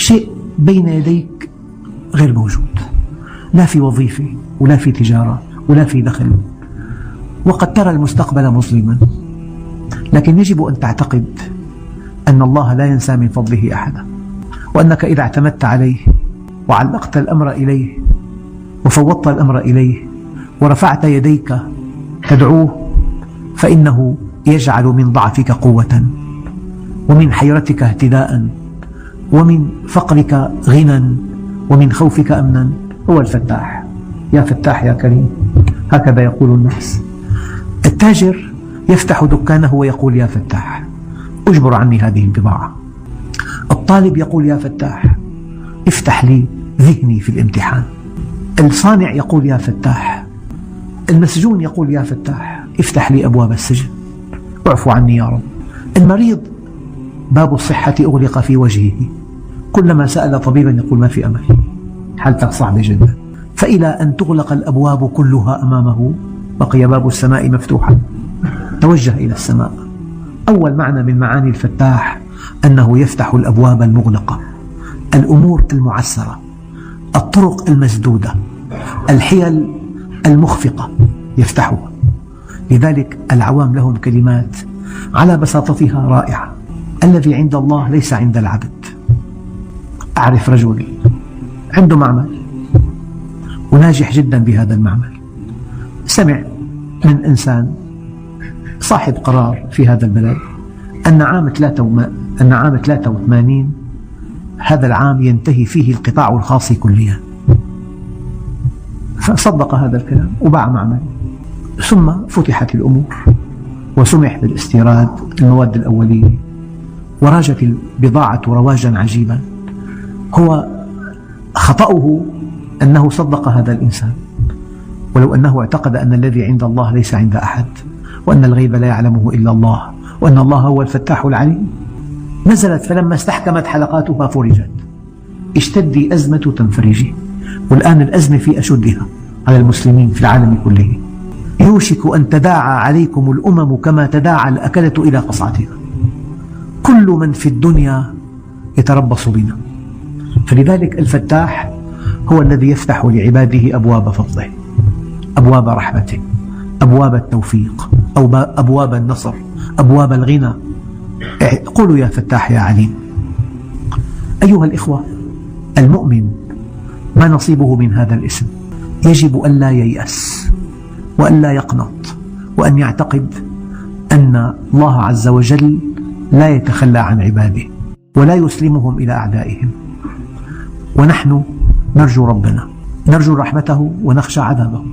شيء بين يديك غير موجود، لا في وظيفة ولا في تجارة ولا في دخل، وقد ترى المستقبل مظلما، لكن يجب أن تعتقد أن الله لا ينسى من فضله أحدا، وأنك إذا اعتمدت عليه وعلقت الأمر إليه وفوضت الأمر إليه ورفعت يديك تدعوه، فإنه يجعل من ضعفك قوة، ومن حيرتك اهتداء، ومن فقرك غنى، ومن خوفك أمنا. هو الفتاح. يا فتاح يا كريم، هكذا يقول الناس. التاجر يفتح دكانه ويقول يا فتاح أجبر عني هذه البضاعة. الطالب يقول يا فتاح افتح لي ذهني في الامتحان. الصانع يقول يا فتاح. المسجون يقول يا فتاح افتح لي أبواب السجن، اعفو عني يا رب. المريض باب الصحة أغلق في وجهه، كلما سأل طبيبا يقول ما في أمل، حالتك صعبة جدا. فإلى أن تغلق الأبواب كلها أمامه بقي باب السماء مفتوحا، توجه إلى السماء. أول معنى من معاني الفتاح أنه يفتح الأبواب المغلقة، الأمور المعسرة، الطرق المسدودة، الحيل المخفقة يفتحها. لذلك العوام لهم كلمات على بساطتها رائعة: الذي عند الله ليس عند العبد. أعرف رجل عنده معمل وناجح جدا بهذا المعمل، سمع من إنسان صاحب قرار في هذا البلد أن عام 83 هذا العام ينتهي فيه القطاع الخاص كليا، فصدق هذا الكلام وباع معمل. ثم فتحت الأمور وسمح بالاستيراد المواد الأولية، وراجت البضاعة رواجا عجيبا. هو خطأه أنه صدق هذا الإنسان، ولو أنه اعتقد أن الذي عند الله ليس عند أحد، وأن الغيب لا يعلمه إلا الله، وأن الله هو الفتاح العليم. نزلت فلما استحكمت حلقاتها فرجت. اشتدي أزمة تنفرجي، والآن الأزمة في أشدها على المسلمين في العالم كله. يوشك أن تداعى عليكم الأمم كما تداعى الأكلة إلى قصعتها، كل من في الدنيا يتربص بنا. فلذلك الفتاح هو الذي يفتح لعباده أبواب فضله، أبواب رحمته، أبواب التوفيق، أبواب النصر، أبواب الغنى. قولوا يا فتاح يا عليم. أيها الإخوة، المؤمن ما نصيبه من هذا الاسم؟ يجب أن لا ييأس وأن لا يقنط، وأن يعتقد أن الله عز وجل لا يتخلى عن عباده ولا يسلمهم إلى أعدائهم. ونحن نرجو ربنا، نرجو رحمته ونخشى عذابه.